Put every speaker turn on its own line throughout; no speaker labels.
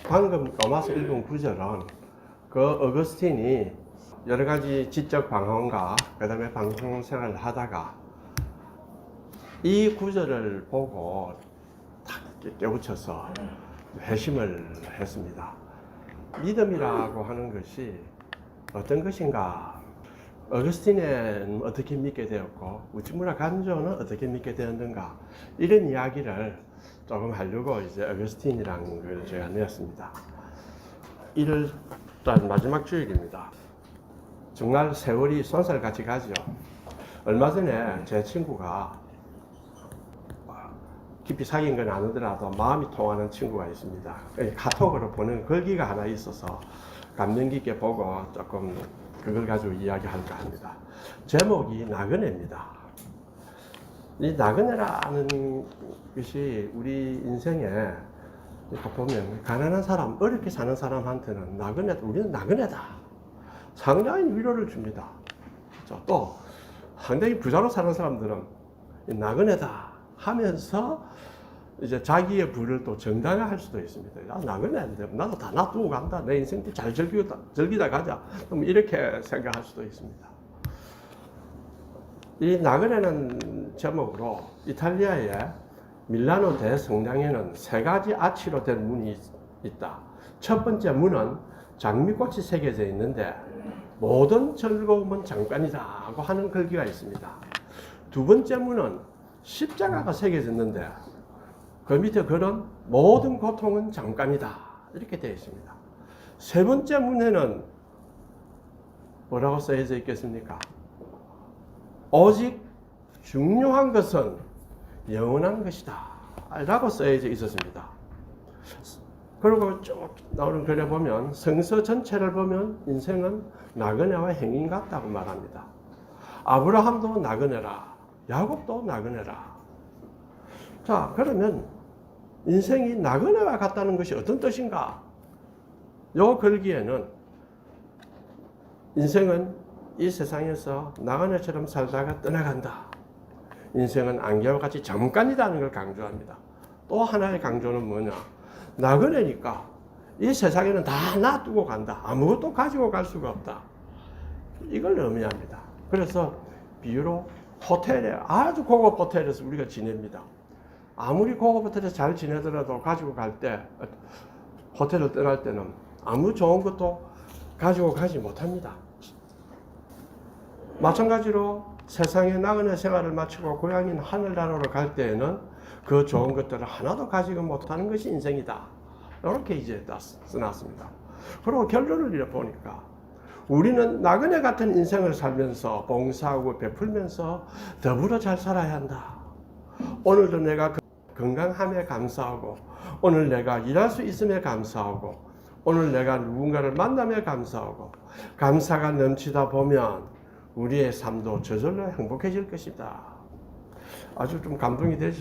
방금 로마서 읽은 구절은 그 어거스틴이 여러 가지 지적 방언과 그 다음에 방송 생활을 하다가 이 구절을 보고 탁 깨우쳐서 회심을 했습니다. 믿음이라고 하는 것이 어떤 것인가? 어거스틴은 어떻게 믿게 되었고 우찌무라 간조는 어떻게 믿게 되었는가? 이런 이야기를 조금 하려고 이제 어거스틴이라는 걸 제가 내었습니다. 1월달 마지막 주일입니다. 정말 세월이 쏜살같이 가죠. 얼마 전에 제 친구가 깊이 사귄 건 아니더라도 마음이 통하는 친구가 있습니다. 카톡으로 보낸 글귀가 하나 있어서 감명 깊게 보고 조금 그걸 가지고 이야기할까 합니다. 제목이 나그네입니다. 이 나그네라는 것이 우리 인생에 보면 가난한 사람, 어렵게 사는 사람한테는 우리는 나그네다. 상당히 위로를 줍니다. 또 상당히 부자로 사는 사람들은 나그네다 하면서 이제 자기의 부를 또 정당화할 수도 있습니다. 나그네인데 나도 다 놔두고 간다. 내 인생 잘 즐기다 가자. 이렇게 생각할 수도 있습니다. 이 나그네는 제목으로 이탈리아의 밀라노 대성당에는 세 가지 아치로 된 문이 있다. 첫 번째 문은 장미꽃이 새겨져 있는데 모든 즐거움은 잠깐이다고 하는 글귀가 있습니다. 두 번째 문은 십자가가 새겨졌는데 그 밑에 글은 모든 고통은 잠깐이다 이렇게 되어 있습니다. 세 번째 문에는 뭐라고 써져 있겠습니까? 오직 중요한 것은 영원한 것이다 라고 써져 있었습니다. 그리고 쭉 나오는 글에 보면 성서 전체를 보면 인생은 나그네와 행인 같다고 말합니다. 아브라함도 나그네라, 야곱도 나그네라. 자, 그러면 인생이 나그네와 같다는 것이 어떤 뜻인가? 요 글귀에는 인생은 이 세상에서 나그네처럼 살다가 떠나간다. 인생은 안개와 같이 잠깐이라는 걸 강조합니다. 또 하나의 강조는 뭐냐? 나그네니까 이 세상에는 다 놔두고 간다. 아무것도 가지고 갈 수가 없다. 이걸 의미합니다. 그래서 비유로 호텔에 아주 고급 호텔에서 우리가 지냅니다. 아무리 고급 호텔에서 잘 지내더라도 가지고 갈 때 호텔을 떠날 때는 아무 좋은 것도 가지고 가지 못합니다. 마찬가지로 세상의 나그네 생활을 마치고 고향인 하늘나라로 갈 때에는 그 좋은 것들을 하나도 가지고 못하는 것이 인생이다. 이렇게 이제 써놨습니다. 그리고 결론을 이렇게 보니까 우리는 나그네 같은 인생을 살면서 봉사하고 베풀면서 더불어 잘 살아야 한다. 오늘도 내가 건강함에 감사하고 오늘 내가 일할 수 있음에 감사하고 오늘 내가 누군가를 만남에 감사하고 감사가 넘치다 보면 우리의 삶도 저절로 행복해질 것이다. 아주 좀 감동이 되죠.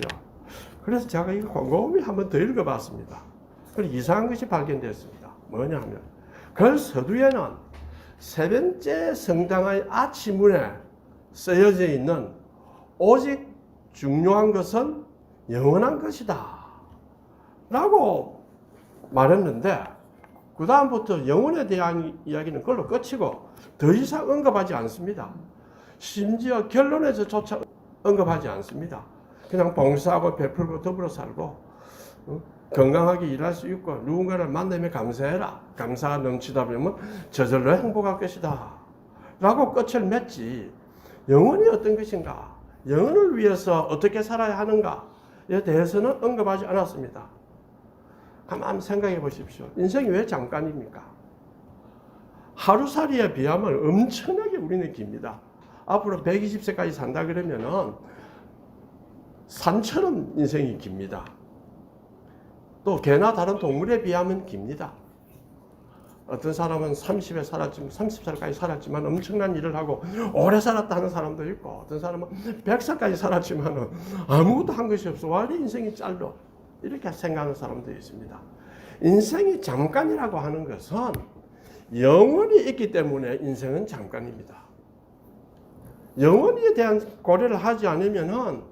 그래서 제가 이거 곰곰이 한번 더 읽어봤습니다. 그리고 이상한 것이 발견됐습니다. 뭐냐 하면 그 서두에는 세 번째 성당의 아치문에 쓰여져 있는 오직 중요한 것은 영원한 것이다 라고 말했는데 그 다음부터 영혼에 대한 이야기는 그걸로 끝이고 더 이상 언급하지 않습니다. 심지어 결론에서조차 언급하지 않습니다. 그냥 봉사하고 베풀고 더불어 살고 건강하게 일할 수 있고 누군가를 만나면 감사해라. 감사가 넘치다 보면 저절로 행복할 것이다 라고 끝을 맺지 영혼이 어떤 것인가, 영혼을 위해서 어떻게 살아야 하는가에 대해서는 언급하지 않았습니다. 가만히 생각해 보십시오. 인생이 왜 잠깐입니까? 하루살이에 비하면 엄청나게 우리는 깁니다. 앞으로 120세까지 산다 그러면은 산처럼 인생이 깁니다. 또 개나 다른 동물에 비하면 깁니다. 어떤 사람은 30살까지 살았지만 엄청난 일을 하고 오래 살았다 하는 사람도 있고 어떤 사람은 100살까지 살았지만 아무것도 한 것이 없어. 왜 인생이 짧어? 이렇게 생각하는 사람도 있습니다. 인생이 잠깐이라고 하는 것은 영원이 있기 때문에 인생은 잠깐입니다. 영원에 대한 고려를 하지 않으면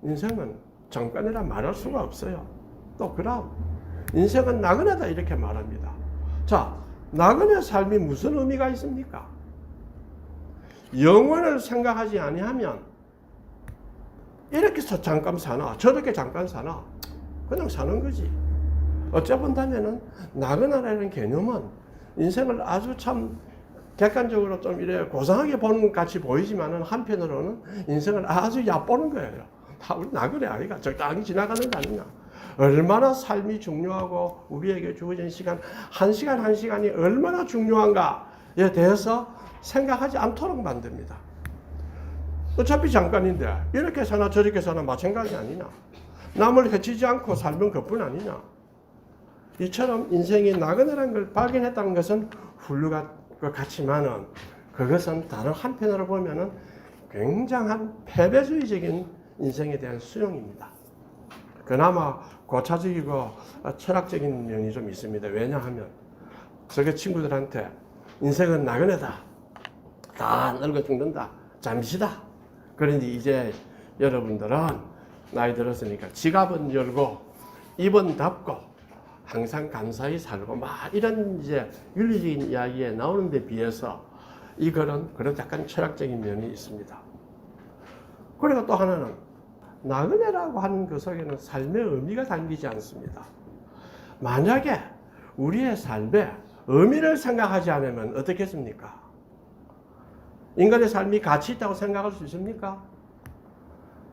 인생은 잠깐이라 말할 수가 없어요. 또 그럼 인생은 나그네다 이렇게 말합니다. 자, 나그네 삶이 무슨 의미가 있습니까? 영원을 생각하지 아니하면 이렇게 잠깐 사나 저렇게 잠깐 사나 그냥 사는 거지. 어찌 본다면은 나그네라는 개념은 인생을 아주 참 객관적으로 좀 이래 고상하게 보는 것 같이 보이지만은 한편으로는 인생을 아주 얕보는 거예요. 다 우리 나그네 아이가 적당히 지나가는 거 아니냐. 얼마나 삶이 중요하고 우리에게 주어진 시간 한 시간 한 시간이 얼마나 중요한가에 대해서 생각하지 않도록 만듭니다. 어차피 잠깐인데 이렇게 사나 저렇게 사나 마찬가지 아니냐. 남을 해치지 않고 살면 그뿐 아니냐. 이처럼 인생이 나그네라는 걸 발견했다는 것은 훌륭한 것 같지만은 그것은 다른 한편으로 보면은 굉장한 패배주의적인 인생에 대한 수용입니다. 그나마 고차적이고 철학적인 면이 좀 있습니다. 왜냐하면 저게 친구들한테 인생은 나그네다. 다 늙어 죽는다. 잠시다. 그러니 이제 여러분들은 나이 들었으니까 지갑은 열고 입은 닫고 항상 감사히 살고 막 이런 이제 윤리적인 이야기에 나오는 데 비해서 이 글은 그런 약간 철학적인 면이 있습니다. 그리고 또 하나는 나그네라고 하는 그 속에는 삶의 의미가 담기지 않습니다. 만약에 우리의 삶에 의미를 생각하지 않으면 어떻겠습니까? 인간의 삶이 가치 있다고 생각할 수 있습니까?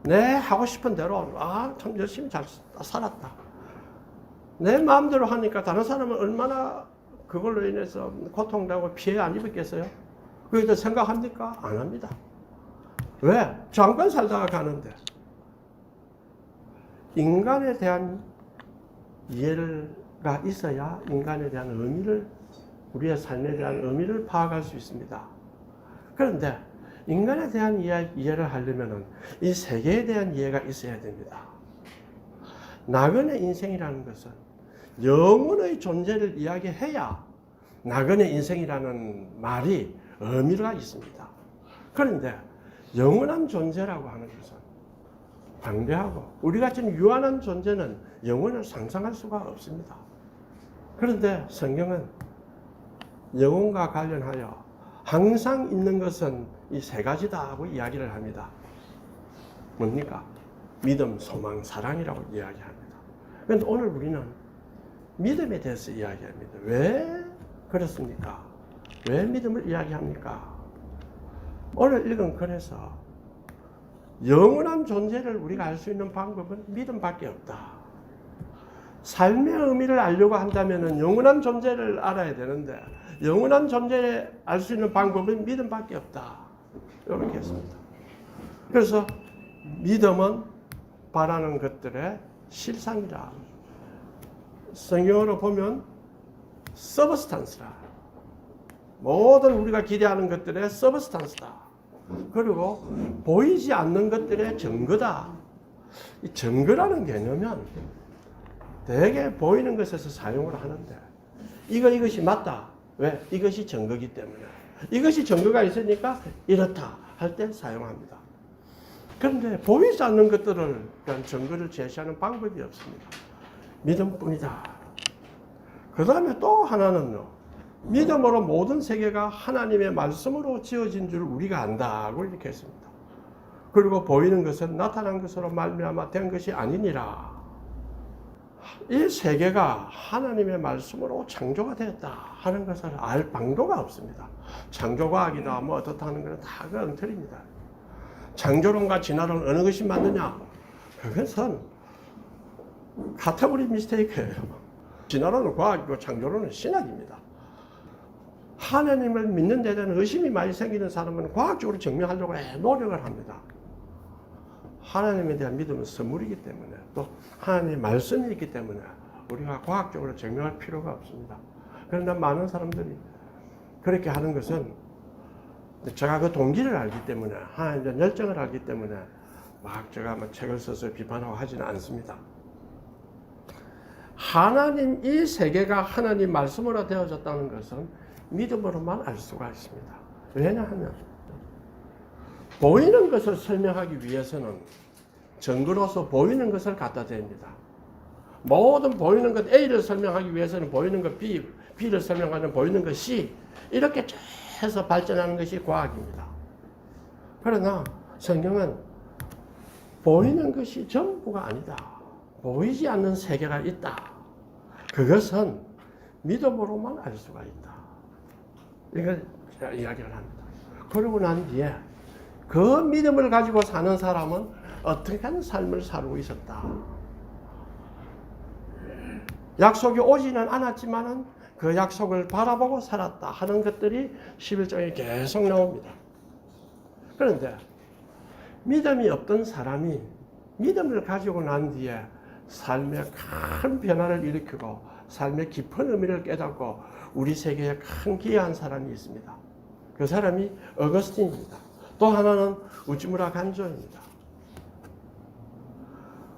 내 하고 싶은 대로 참 열심히 잘 살았다. 내 마음대로 하니까 다른 사람은 얼마나 그걸로 인해서 고통당하고 피해 안 입었겠어요? 그게 생각합니까? 안 합니다. 왜? 잠깐 살다가 가는데. 인간에 대한 이해가 있어야 인간에 대한 의미를, 우리의 삶에 대한 의미를 파악할 수 있습니다. 그런데 인간에 대한 이해를 하려면 이 세계에 대한 이해가 있어야 됩니다. 나그네 인생이라는 것은 영혼의 존재를 이야기해야 나그네 인생이라는 말이 의미가 있습니다. 그런데 영원한 존재라고 하는 것은 방대하고 우리 같은 유한한 존재는 영혼을 상상할 수가 없습니다. 그런데 성경은 영혼과 관련하여 항상 있는 것은 이 세 가지다 하고 이야기를 합니다. 뭡니까? 믿음, 소망, 사랑이라고 이야기합니다. 그런데 오늘 우리는 믿음에 대해서 이야기합니다. 왜 그렇습니까? 왜 믿음을 이야기합니까? 오늘 읽은 글에서 영원한 존재를 우리가 알 수 있는 방법은 믿음밖에 없다. 삶의 의미를 알려고 한다면 영원한 존재를 알아야 되는데 영원한 존재를 알 수 있는 방법은 믿음밖에 없다. 이렇게 했습니다. 그래서 믿음은 바라는 것들의 실상이라. 성경으로 보면 서브스탄스라. 모든 우리가 기대하는 것들의 서브스탄스다. 그리고 보이지 않는 것들의 증거다. 이 증거라는 개념은 대개 보이는 것에서 사용을 하는데 이것이 맞다. 왜? 이것이 증거이기 때문에. 이것이 증거가 있으니까 이렇다 할 때 사용합니다. 그런데 보이지 않는 것들을 그런 증거를 제시하는 방법이 없습니다. 믿음뿐이다. 그 다음에 또 하나는요. 믿음으로 모든 세계가 하나님의 말씀으로 지어진 줄 우리가 안다고 이렇게 했습니다. 그리고 보이는 것은 나타난 것으로 말미암아 된 것이 아니니라. 이 세계가 하나님의 말씀으로 창조가 되었다 하는 것을 알 방도가 없습니다. 창조과학이다 뭐 어떻다 하는 것은 다 그 엉터리입니다. 창조론과 진화론 어느 것이 맞느냐? 그것은 카테고리 미스테이크예요. 진화론은 과학이고 창조론은 신학입니다. 하나님을 믿는 데 대한 의심이 많이 생기는 사람은 과학적으로 증명하려고 노력을 합니다. 하나님에 대한 믿음은 선물이기 때문에 또 하나님의 말씀이 있기 때문에 우리가 과학적으로 증명할 필요가 없습니다. 그런데 많은 사람들이 그렇게 하는 것은 제가 그 동기를 알기 때문에 하나님의 열정을 알기 때문에 막 제가 책을 써서 비판하고 하지는 않습니다. 하나님 이 세계가 하나님 말씀으로 되어졌다는 것은 믿음으로만 알 수가 있습니다. 왜냐하면 보이는 것을 설명하기 위해서는 증거로서 보이는 것을 갖다 댑니다. 모든 보이는 것 A를 설명하기 위해서는 보이는 것 B, B를 설명하는 보이는 것 C, 이렇게 쭉 해서 발전하는 것이 과학입니다. 그러나 성경은 보이는 것이 전부가 아니다. 보이지 않는 세계가 있다. 그것은 믿음으로만 알 수가 있다. 이걸 이야기를 합니다. 그러고 난 뒤에 그 믿음을 가지고 사는 사람은 어떻게 하는 삶을 살고 있었다. 약속이 오지는 않았지만은 그 약속을 바라보고 살았다 하는 것들이 11장에 계속 나옵니다. 그런데 믿음이 없던 사람이 믿음을 가지고 난 뒤에 삶에 큰 변화를 일으키고 삶의 깊은 의미를 깨닫고 우리 세계에 큰 기여한 사람이 있습니다. 그 사람이 어거스틴입니다. 또 하나는 우즈무라 간조입니다.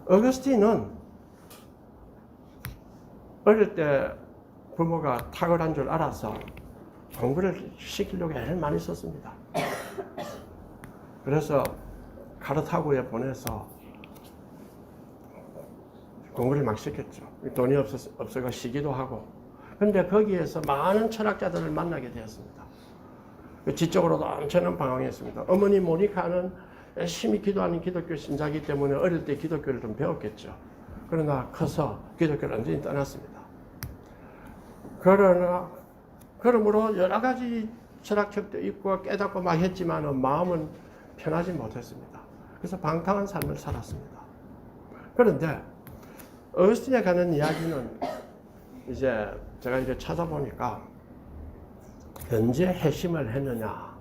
어거스틴은 어릴 때 부모가 탁월한 줄 알아서 공부를 시키려고 애를 많이 썼습니다. 그래서 카르타고에 보내서 공부를 막 시켰죠. 돈이 없어서 쉬기도 하고. 그런데 거기에서 많은 철학자들을 만나게 되었습니다. 지적으로도 엄청난 방황했습니다. 어머니 모니카는 열심히 기도하는 기독교 신자이기 때문에 어릴 때 기독교를 좀 배웠겠죠. 그러나 커서 기독교를 완전히 떠났습니다. 그러므로 여러 가지 철학책도 있고 깨닫고 막 했지만 마음은 편하지 못했습니다. 그래서 방탕한 삶을 살았습니다. 그런데 어거스틴에 가는 이야기는 이제 제가 이제 찾아보니까 언제 회심을 했느냐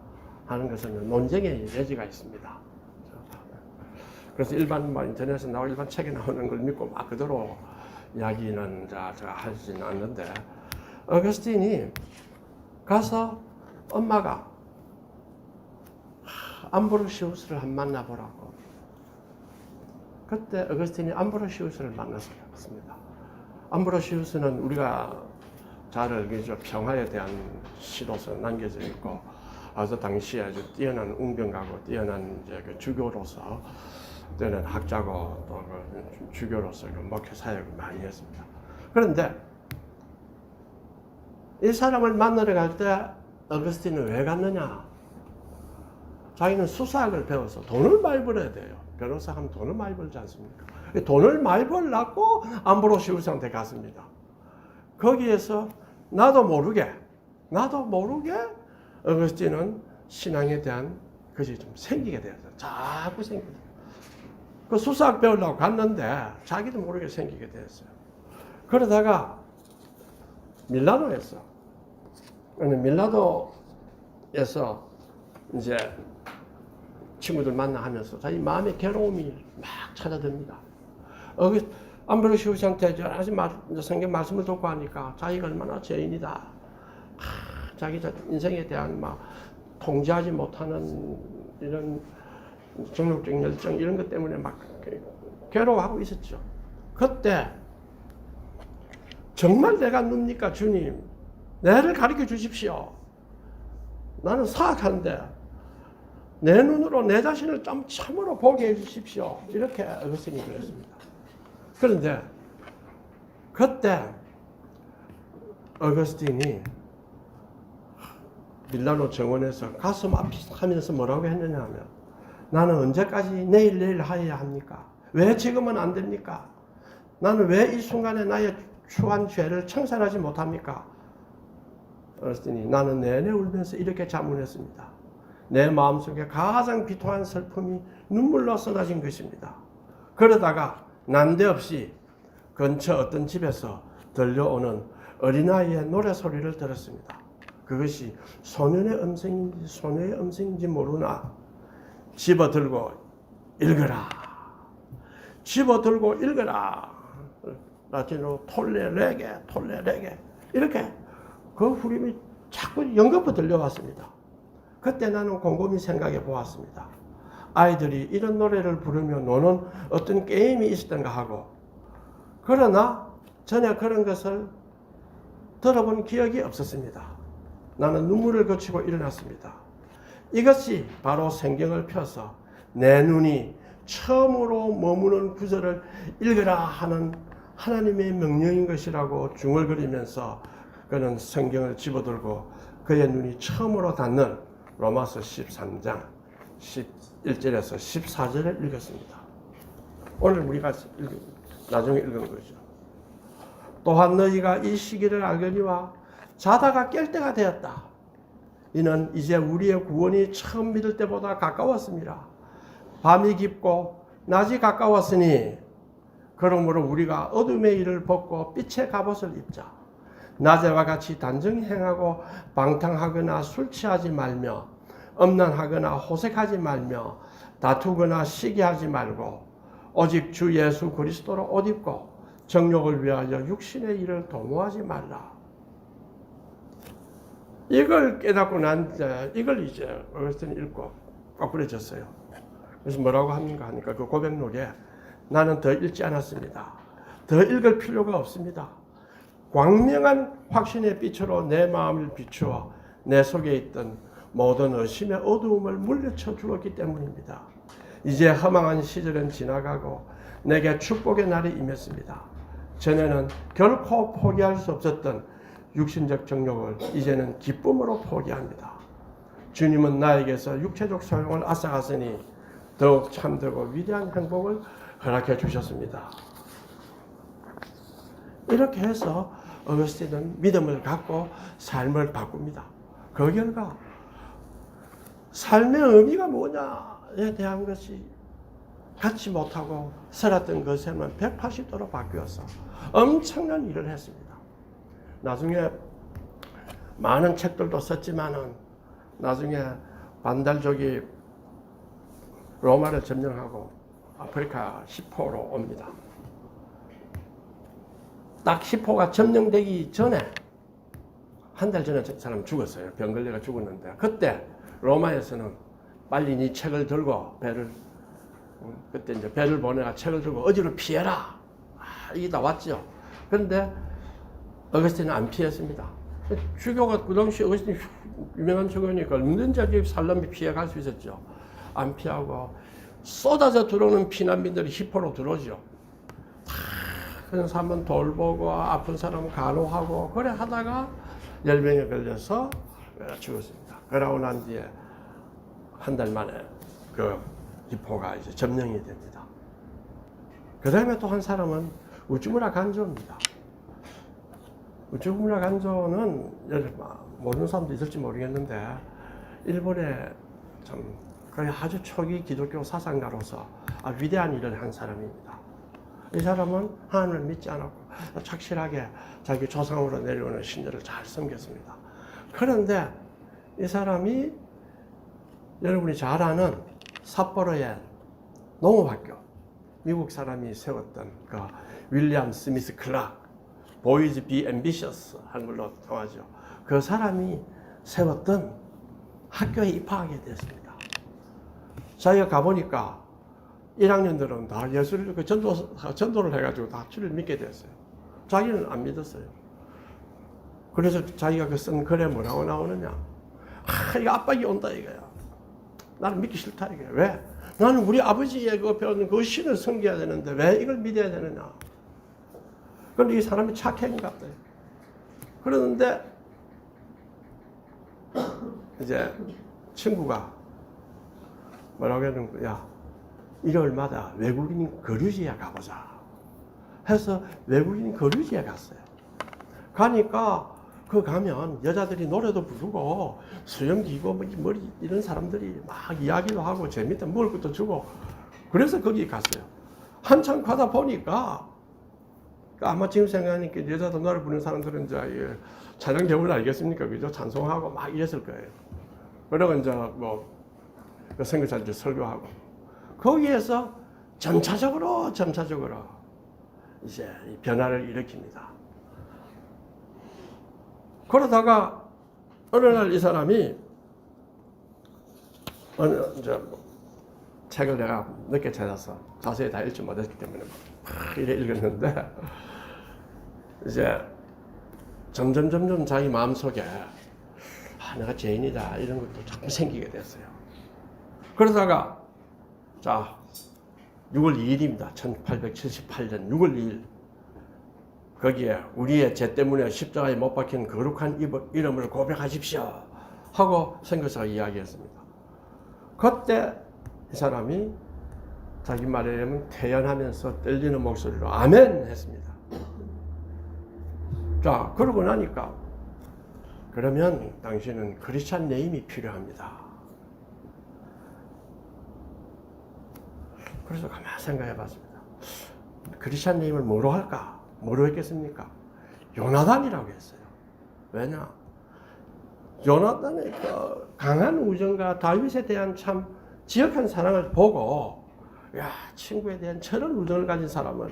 하는 것은 논쟁의 여지가 있습니다. 그래서 일반 인터넷에 나오고 일반 책에 나오는 걸 믿고 막 그대로 이야기는 제가 하지는 않는데, 어거스틴이 가서 엄마가 암브로시우스를 한번 만나보라고. 그때 어거스틴이 암브로시우스를 만났습니다. 암브로시우스는 우리가 잘 알겠죠. 평화에 대한 시로서 남겨져 있고, 아주 당시에 아주 뛰어난 웅변가고 뛰어난 이제 그 주교로서 뛰어난 학자고 또 그 주교로서 그 목회 사역을 많이 했습니다. 그런데 이 사람을 만나러 갈 때 어거스틴은 왜 갔느냐? 자기는 수사학을 배워서 돈을 많이 벌어야 돼요. 변호사 하면 돈을 많이 벌지 않습니까? 돈을 많이 벌려고 암브로시우스한테 갔습니다. 거기에서 나도 모르게 어거스틴은 신앙에 대한 것이 좀 생기게 되었어요. 자꾸 생기게 돼요. 그 수사학 배우려고 갔는데 자기도 모르게 생기게 되었어요. 그러다가 밀라노에서 이제 친구들 만나하면서 자기 마음의 괴로움이 막 찾아듭니다. 암브로시우스한테 아주 성경 말씀을 듣고 하니까 자기가 얼마나 죄인이다. 자기 인생에 대한 막 통제하지 못하는 이런 정욕적 열정 이런 것 때문에 막 괴로워하고 있었죠. 그때 정말 내가 눕니까 주님? 나를 가르쳐 주십시오. 나는 사악한데 내 눈으로 내 자신을 좀 참으로 보게 해 주십시오. 이렇게 어거스틴이 그랬습니다. 그런데 그때 어거스틴이 밀라노 정원에서 가슴 아프면서 뭐라고 했느냐 하면, 나는 언제까지 내일 하여야 합니까? 왜 지금은 안 됩니까? 나는 왜 이 순간에 나의 추한 죄를 청산하지 못합니까? 어거스틴이 나는 내내 울면서 이렇게 자문했습니다. 내 마음속에 가장 비통한 슬픔이 눈물로 쏟아진 것입니다. 그러다가 난데없이 근처 어떤 집에서 들려오는 어린아이의 노래소리를 들었습니다. 그것이 소년의 음성인지 소녀의 음성인지 모르나 집어들고 읽어라. 집어들고 읽어라. 라틴어로 톨레레게 이렇게 그 후렴이 자꾸 연거푸 들려왔습니다. 그때 나는 곰곰이 생각해 보았습니다. 아이들이 이런 노래를 부르며 노는 어떤 게임이 있었던가 하고, 그러나 전에 그런 것을 들어본 기억이 없었습니다. 나는 눈물을 거치고 일어났습니다. 이것이 바로 성경을 펴서 내 눈이 처음으로 머무는 구절을 읽으라 하는 하나님의 명령인 것이라고 중얼거리면서 그는 성경을 집어들고 그의 눈이 처음으로 닿는 로마서 13장 11절에서 14절을 읽었습니다. 오늘 우리가 나중에 읽은 거죠. 또한 너희가 이 시기를 알거니와 자다가 깰 때가 되었다. 이는 이제 우리의 구원이 처음 믿을 때보다 가까웠습니다. 밤이 깊고 낮이 가까웠으니 그러므로 우리가 어둠의 일을 벗고 빛의 갑옷을 입자. 낮에와 같이 단정히 행하고 방탕하거나 술 취하지 말며 음란하거나 호색하지 말며 다투거나 시기하지 말고 오직 주 예수 그리스도로 옷 입고 정욕을 위하여 육신의 일을 도모하지 말라. 이걸 깨닫고 이걸 이제 어거스틴이 읽고 꽉부러졌어요. 그래서 뭐라고 합니까 하니까 그 고백록에 나는 더 읽지 않았습니다. 더 읽을 필요가 없습니다. 광명한 확신의 빛으로 내 마음을 비추어 내 속에 있던 모든 의심의 어두움을 물리쳐 주었기 때문입니다. 이제 허망한 시절은 지나가고 내게 축복의 날이 임했습니다. 전에는 결코 포기할 수 없었던 육신적 정욕을 이제는 기쁨으로 포기합니다. 주님은 나에게서 육체적 소용을 앗아갔으니 더욱 참되고 위대한 행복을 허락해 주셨습니다. 이렇게 해서 어거스틴은 믿음을 갖고 삶을 바꿉니다. 그 결과 삶의 의미가 뭐냐에 대한 것이 갖지 못하고 살았던 것에는 180도로 바뀌어서 엄청난 일을 했습니다. 나중에 많은 책들도 썼지만은 나중에 반달족이 로마를 점령하고 아프리카 시포로 옵니다. 딱 시포가 점령되기 전에 한 달 전에 저 사람 죽었어요. 병 걸려가 죽었는데 그때 로마에서는 빨리 네 책을 들고 그때 이제 배를 보내가 책을 들고 어디로 피해라. 이게 나왔죠. 그런데 어거스틴은 안 피했습니다. 주교가 그 당시 어거스틴 유명한 주교니까 얼마든지 살람이 피해갈 수 있었죠. 안 피하고 쏟아져 들어오는 피난민들이 히포로 들어오죠. 그런 사람은 돌보고 아픈 사람 간호하고 그래 하다가 열병에 걸려서 죽었습니다. 그러고 난 뒤에 한 달 만에 그 히포가 이제 점령이 됩니다. 그 다음에 또 한 사람은 우쭈무라 간조입니다. 우쭈무라 간조는 모르는 사람도 있을지 모르겠는데 일본의 참 거의 아주 초기 기독교 사상가로서 위대한 일을 한 사람입니다. 이 사람은 하나님을 믿지 않았고 착실하게 자기 조상으로 내려오는 신들을 잘 섬겼습니다. 그런데 이 사람이 여러분이 잘 아는 삿포로의 농업학교, 미국 사람이 세웠던 그 윌리엄 스미스 클락, 보이즈 비 앰비셔스 한글로 통하죠. 그 사람이 세웠던 학교에 입학하게 됐습니다. 자기가 가보니까 1학년들은 다 예수를 전도를 해가지고 다 주를 믿게 됐어요. 자기는 안 믿었어요. 그래서 자기가 그 쓴 글에 뭐라고 나오느냐? 이거 압박이 온다 이거야. 나는 믿기 싫다 이거야. 왜? 나는 우리 아버지의 그 배우는 그 신을 섬겨야 되는데 왜 이걸 믿어야 되느냐? 그런데 이 사람이 착해인가 보다. 그러는데 이제 친구가 뭐라고 하는 거야? 일요일마다 외국인 거류지에 가보자 해서 외국인 거류지에 갔어요. 가니까 가면 여자들이 노래도 부르고 수염기고 머리 이런 사람들이 막 이야기도 하고 재밌다 먹을 것도 주고 그래서 거기 갔어요. 한참 가다 보니까 아마 지금 생각하니까 여자도 노래 부르는 사람들은 이제 찬양 제목을 알겠습니까? 그죠? 찬송하고 막 이랬을 거예요. 그러고 이제 뭐 선교사 이제 설교하고 거기에서 점차적으로 이제 변화를 일으킵니다. 그러다가 어느 날 이 사람이 이제 책을 내가 늦게 찾아서 자세히 다 읽지 못했기 때문에 막 이래 읽었는데 이제 점점 자기 마음속에 내가 죄인이다 이런 것도 자꾸 생기게 됐어요. 그러다가 자 6월 2일입니다. 1878년 6월 2일 거기에 우리의 죄 때문에 십자가에 못 박힌 거룩한 이름을 고백하십시오 하고 선교사가 이야기했습니다. 그때 이 사람이 자기 말에 의하면 태연하면서 떨리는 목소리로 아멘 했습니다. 자, 그러고 나니까 그러면 당신은 크리스찬 네임이 필요합니다. 그래서 가만히 생각해 봤습니다. 크리스찬 네임을 뭐로 할까? 뭐로 했겠습니까? 요나단이라고 했어요. 왜냐? 요나단의 그 강한 우정과 다윗에 대한 참 지역한 사랑을 보고, 야, 친구에 대한 저런 우정을 가진 사람은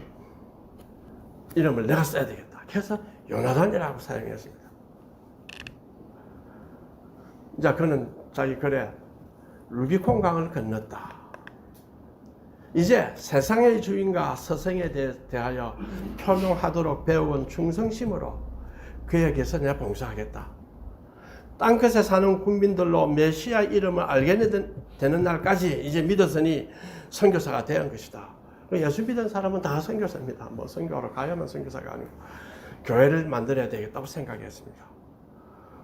이름을 내가 써야 되겠다. 그래서 요나단이라고 사용했습니다. 자, 그는 자기 글에 루비콘 강을 건넜다. 이제 세상의 주인과 서성에 대하여 표명하도록 배워온 충성심으로 그에게서 내가 봉사하겠다. 땅끝에 사는 국민들로 메시아 이름을 알게 되는 날까지 이제 믿었으니 선교사가 된 것이다. 예수 믿은 사람은 다 선교사입니다. 뭐 선교하러 가야만 선교사가 아니고 교회를 만들어야 되겠다고 생각했습니다.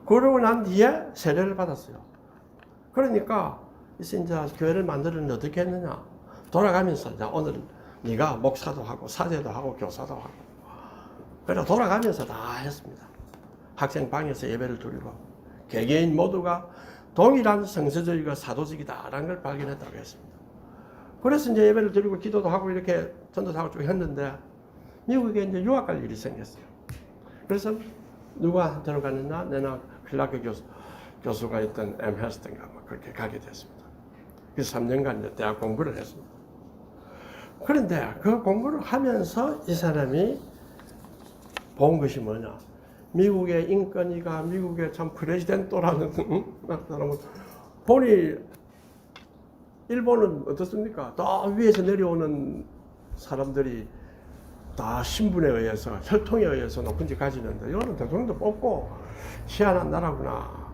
그러고 난 뒤에 세례를 받았어요. 그러니까 이제 교회를 만들었는데 어떻게 했느냐? 돌아가면서 오늘 네가 목사도 하고 사제도 하고 교사도 하고 그래 돌아가면서 다 했습니다. 학생 방에서 예배를 드리고 개개인 모두가 동일한 성서적이고 사도적이다라는 걸 발견했다고 했습니다. 그래서 이제 예배를 드리고 기도도 하고 이렇게 전도도 하고 쭉 했는데 미국에 이제 유학 갈 일이 생겼어요. 그래서 누가 들어갔느냐? 내나 클라크 교수가 있던 엠헤스트인가 그렇게 가게 됐습니다. 그래서 3년간 이제 대학 공부를 했습니다. 그런데 그 공부를 하면서 이 사람이 본 것이 뭐냐? 미국의 인권위가 미국의 참 프레지덴토라는 사람은 보니 일본은 어떻습니까? 다 위에서 내려오는 사람들이 다 신분에 의해서 혈통에 의해서 높은 집 가지는데 이거는 대통령도 뽑고 희한한 나라구나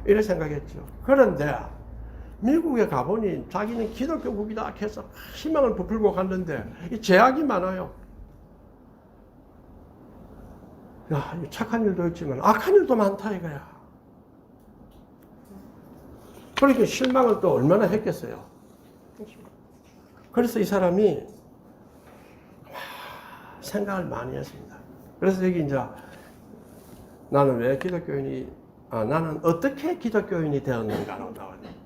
이렇게 생각했죠. 그런데 미국에 가보니 자기는 기독교국이다 해서 희망을 부풀고 갔는데 이 제약이 많아요. 야, 착한 일도 있지만 악한 일도 많다 이거야. 그러니까 실망을 또 얼마나 했겠어요. 그래서 이 사람이 생각을 많이 했습니다. 그래서 여기 이제 나는 왜 기독교인이 나는 어떻게 기독교인이 되었는가라고 나왔네요.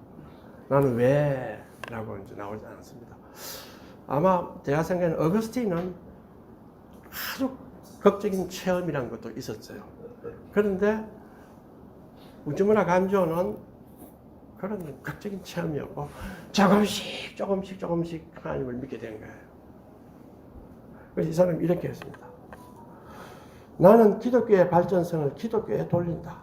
나는 왜? 라고 이제 나오지 않았습니다. 아마 제가 생각하는 어거스틴은 아주 극적인 체험이라는 것도 있었어요. 그런데 우즈무라 간조는 그런 극적인 체험이었고 조금씩 하나님을 믿게 된 거예요. 그래서 이 사람이 이렇게 했습니다. 나는 기독교의 발전성을 기독교에 돌린다.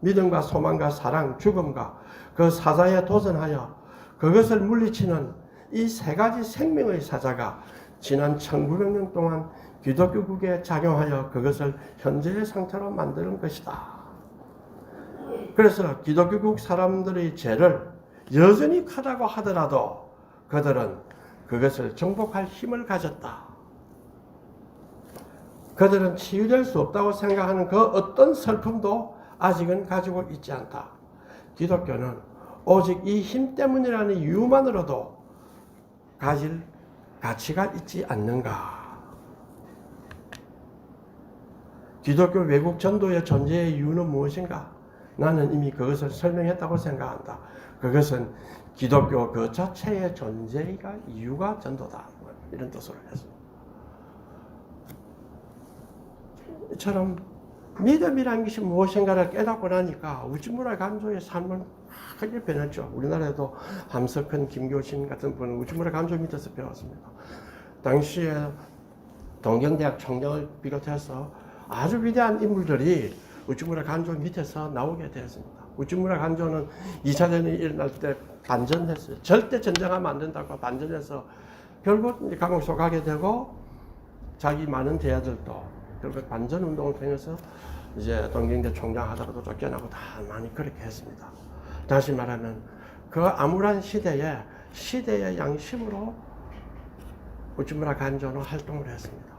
믿음과 소망과 사랑, 죽음과 그 사자에 도전하여 그것을 물리치는 이 세 가지 생명의 사자가 지난 1900년 동안 기독교국에 작용하여 그것을 현재의 상태로 만드는 것이다. 그래서 기독교국 사람들의 죄를 여전히 크다고 하더라도 그들은 그것을 정복할 힘을 가졌다. 그들은 치유될 수 없다고 생각하는 그 어떤 슬픔도 아직은 가지고 있지 않다. 기독교는 오직 이 힘 때문이라는 이유만으로도 가질 가치가 있지 않는가. 기독교 외국 전도의 존재의 이유는 무엇인가? 나는 이미 그것을 설명했다고 생각한다. 그것은 기독교 그 자체의 존재가 이유가 전도다. 이런 뜻으로 했습니다. 이처럼 믿음이라는 것이 무엇인가를 깨닫고 나니까 우즈무라 간조의 삶은 크게 변했죠. 우리나라에도 함석헌, 김교신 같은 분은 우즈무라 간조 밑에서 배웠습니다. 당시에 동경대학 총장을 비롯해서 아주 위대한 인물들이 우즈무라 간조 밑에서 나오게 되었습니다. 우즈무라 간조는 2차 대전이 일어날 때 반전했어요. 절대 전쟁하면 안 된다고 반전해서 결국 감옥소 가게 되고 자기 많은 대아들도 결국 반전 운동을 통해서 이제 동경대 총장 하다가도 쫓겨나고 다 많이 그렇게 했습니다. 다시 말하면 그 암울한 시대의 양심으로 우즈무라 간조는 활동을 했습니다.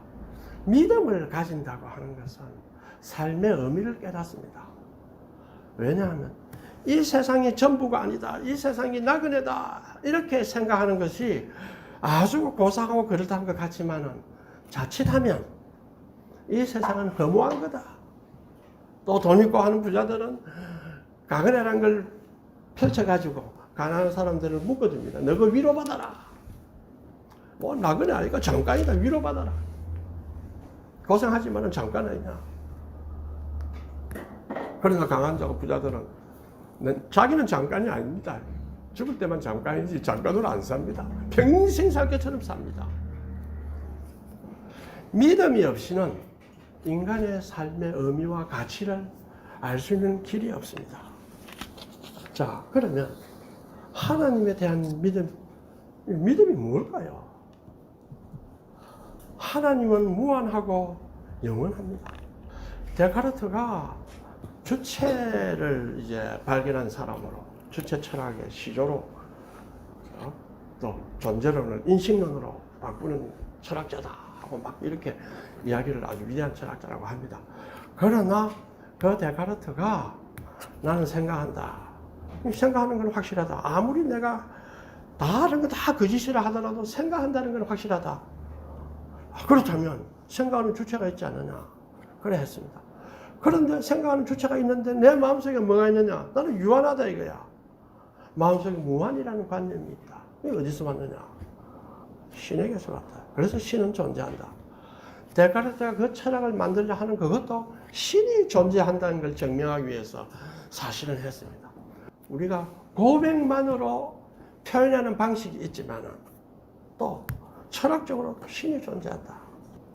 믿음을 가진다고 하는 것은 삶의 의미를 깨닫습니다. 왜냐하면 이 세상이 전부가 아니다. 이 세상이 나그네다. 이렇게 생각하는 것이 아주 고상하고 그렇다는 것 같지만은 자칫하면 이 세상은 허무한 거다. 또 돈 있고 하는 부자들은 나그네란 걸 펼쳐가지고 가난한 사람들을 묶어줍니다. 너가 위로받아라. 뭐 나그네 아니까 잠깐이다. 위로받아라. 고생하지만은 잠깐 아니냐. 그러나 강한 자고 부자들은 자기는 잠깐이 아닙니다. 죽을 때만 잠깐이지 잠깐으로 안 삽니다. 평생 살 것처럼 삽니다. 믿음이 없이는 인간의 삶의 의미와 가치를 알 수 있는 길이 없습니다. 자, 그러면 하나님에 대한 믿음이 뭘까요? 하나님은 무한하고 영원합니다. 데카르트가 주체를 이제 발견한 사람으로, 주체 철학의 시조로, 또 존재론을 인식론으로 바꾸는 철학자다 하고 막 이렇게 이야기를 아주 위대한 철학자라고 합니다. 그러나 그 데카르트가 나는 생각한다. 생각하는 건 확실하다. 아무리 내가 다른 거 다 거짓이라 하더라도 생각한다는 건 확실하다. 그렇다면 생각하는 주체가 있지 않느냐. 그래 했습니다. 그런데 생각하는 주체가 있는데 내 마음속에 뭐가 있느냐. 나는 유한하다 이거야. 마음속에 무한이라는 관념이 있다. 이게 어디서 왔느냐. 신에게서 왔다. 그래서 신은 존재한다. 데카르트가 그 철학을 만들려 하는 그것도 신이 존재한다는 걸 증명하기 위해서 사실은 했습니다. 우리가 고백만으로 표현하는 방식이 있지만은 또 철학적으로 신이 존재한다.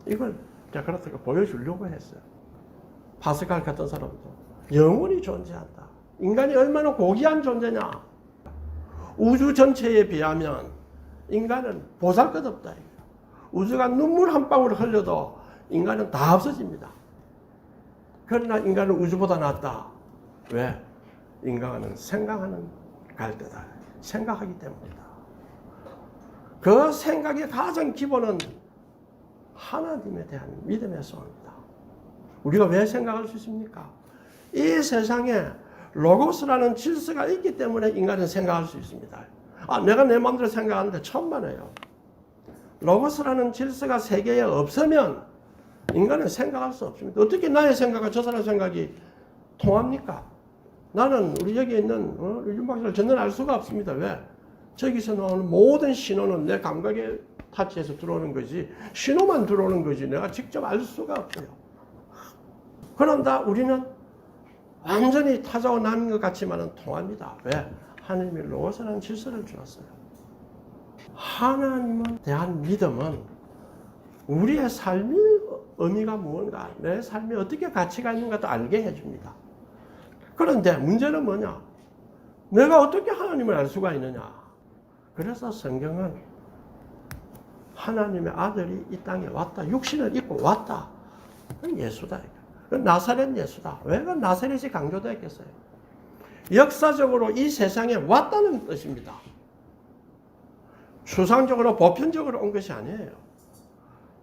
이걸 데카르트가 보여주려고 했어요. 파스칼 같은 사람도 영원히 존재한다. 인간이 얼마나 고귀한 존재냐. 우주 전체에 비하면 인간은 보잘것없다. 우주가 눈물 한 방울 흘려도 인간은 다 없어집니다. 그러나 인간은 우주보다 낫다. 왜? 인간은 생각하는 갈대다. 생각하기 때문이다. 그 생각의 가장 기본은 하나님에 대한 믿음에서 옵니다. 우리가 왜 생각할 수 있습니까? 이 세상에 로고스라는 질서가 있기 때문에 인간은 생각할 수 있습니다. 내가 내 마음대로 생각하는데 천만에요. 로고스라는 질서가 세계에 없으면 인간은 생각할 수 없습니다. 어떻게 나의 생각과 저 사람의 생각이 통합니까? 나는 우리 여기 있는 윤 박사를 전혀 알 수가 없습니다. 왜? 저기서 나오는 모든 신호는 내 감각에 타치해서 들어오는 거지 신호만 들어오는 거지 내가 직접 알 수가 없어요. 그런다 우리는 완전히 타자와 남인 것 같지만은 통합니다. 왜? 하나님이 로고스라는 질서를 주었어요. 하나님에 대한 믿음은 우리의 삶의 의미가 무언가, 내 삶에 어떻게 가치가 있는가도 알게 해줍니다. 그런데 문제는 뭐냐? 내가 어떻게 하나님을 알 수가 있느냐? 그래서 성경은 하나님의 아들이 이 땅에 왔다. 육신을 입고 왔다. 그건 예수다. 나사렛 예수다. 왜 그 나사렛이 강조되었겠어요? 역사적으로 이 세상에 왔다는 뜻입니다. 추상적으로 보편적으로 온 것이 아니에요.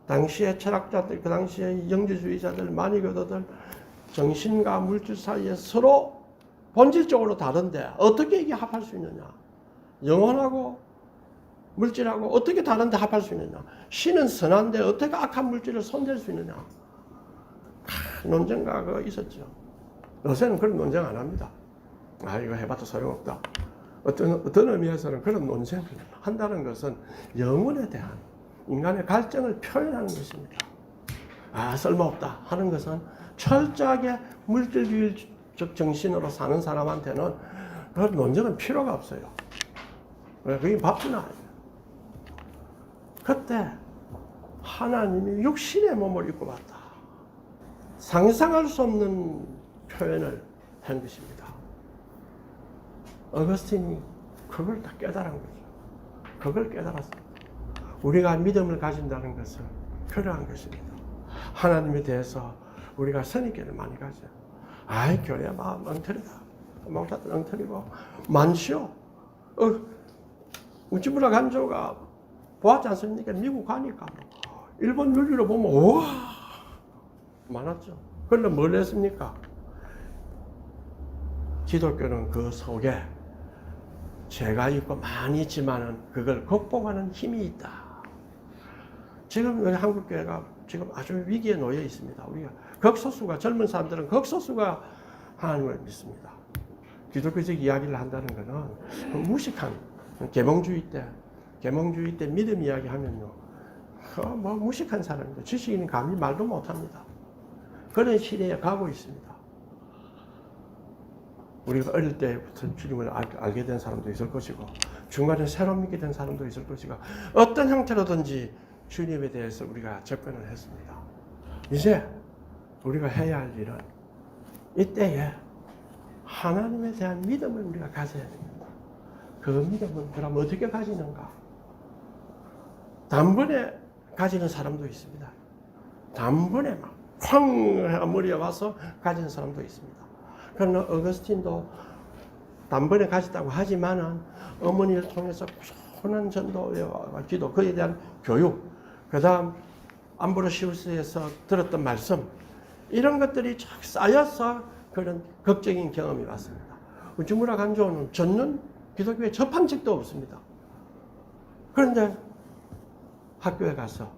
당시의 철학자들, 그 당시의 영지주의자들, 마니교도들 정신과 물질 사이에 서로 본질적으로 다른데 어떻게 이게 합할 수 있느냐? 영혼하고 물질하고 어떻게 다른데 합할 수 있느냐? 신은 선한데 어떻게 악한 물질을 손댈 수 있느냐? 논쟁가 있었죠. 요새는 그런 논쟁 안 합니다. 이거 해봤자 소용없다. 어떤 의미에서는 그런 논쟁을 한다는 것은 영혼에 대한 인간의 갈증을 표현하는 것입니다. 쓸모없다 하는 것은 철저하게 물질주의적 정신으로 사는 사람한테는 그 논쟁은 필요가 없어요. 그게 밥주나 아니에요. 그때 하나님이 육신의 몸을 입고 왔다. 상상할 수 없는 표현을 한 것입니다. 어거스틴이 그걸 다 깨달은 거죠. 그걸 깨달았습니다. 우리가 믿음을 가진다는 것은 그러한 것입니다. 하나님에 대해서 우리가 선입견을 많이 가져요. 교회야 엉터리다. 목사들 엉터리고 많지요. 우찌무라 간조가 보았지 않습니까? 미국 가니까 일본 윤리로 보면 우와 많았죠. 그런데 뭘 했습니까? 기독교는 그 속에 죄가 있고 많이 있지만은 그걸 극복하는 힘이 있다. 지금 우리 한국교회가 지금 아주 위기에 놓여 있습니다. 우리가 극소수가, 젊은 사람들은 극소수가 하나님을 믿습니다. 기독교적 이야기를 한다는 것은 무식한 계몽주의 때 믿음 이야기 하면요, 뭐 무식한 사람입니다. 지식인은 감히 말도 못합니다. 그런 시대에 가고 있습니다. 우리가 어릴 때부터 주님을 알게 된 사람도 있을 것이고, 중간에 새로 믿게 된 사람도 있을 것이고, 어떤 형태로든지 주님에 대해서 우리가 접근을 했습니다. 이제 우리가 해야 할 일은 이때에 하나님에 대한 믿음을 우리가 가져야 됩니다. 그 믿음은 그럼 어떻게 가지는가? 단번에 가지는 사람도 있습니다. 단번에 막 쾅 머리에 와서 가지는 사람도 있습니다. 그러나 어거스틴도 단번에 가졌다고 하지만은 어머니를 통해서 꾸준한 전도와 기도, 그에 대한 교육, 그 다음 암브로시우스에서 들었던 말씀, 이런 것들이 쫙 쌓여서 그런 극적인 경험이 왔습니다. 우즈무라 간조는 전는 기독교에 접한 적도 없습니다. 그런데 학교에 가서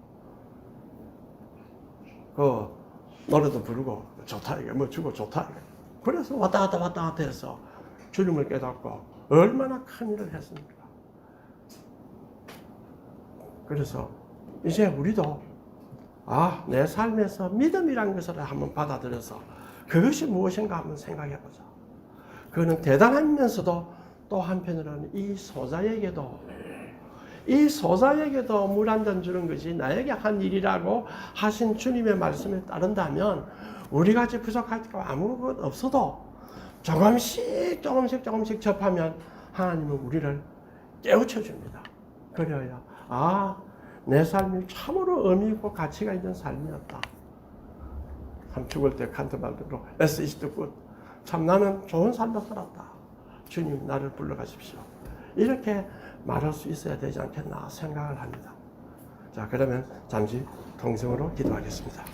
그 노래도 부르고 좋다 이게 뭐 주고 좋다 이게. 그래서 왔다 갔다 해서 주님을 깨닫고 얼마나 큰 일을 했습니까? 그래서 이제 우리도 내 삶에서 믿음이란 것을 한번 받아들여서 그것이 무엇인가 한번 생각해 보자. 그거는 대단하면서도 또 한편으로는 이 소자에게도 물 한 잔 주는 것이 나에게 한 일이라고 하신 주님의 말씀에 따른다면 우리같이 부족할 거 아무것도 없어도 조금씩 접하면 하나님은 우리를 깨우쳐 줍니다. 그래야 내 삶이 참으로 의미 있고 가치가 있는 삶이었다. 참 죽을 때 칸트 말대로 As is the good. 참 나는 좋은 삶을 살았다. 주님 나를 불러가십시오. 이렇게 말할 수 있어야 되지 않겠나 생각을 합니다. 자, 그러면 잠시 통성으로 기도하겠습니다.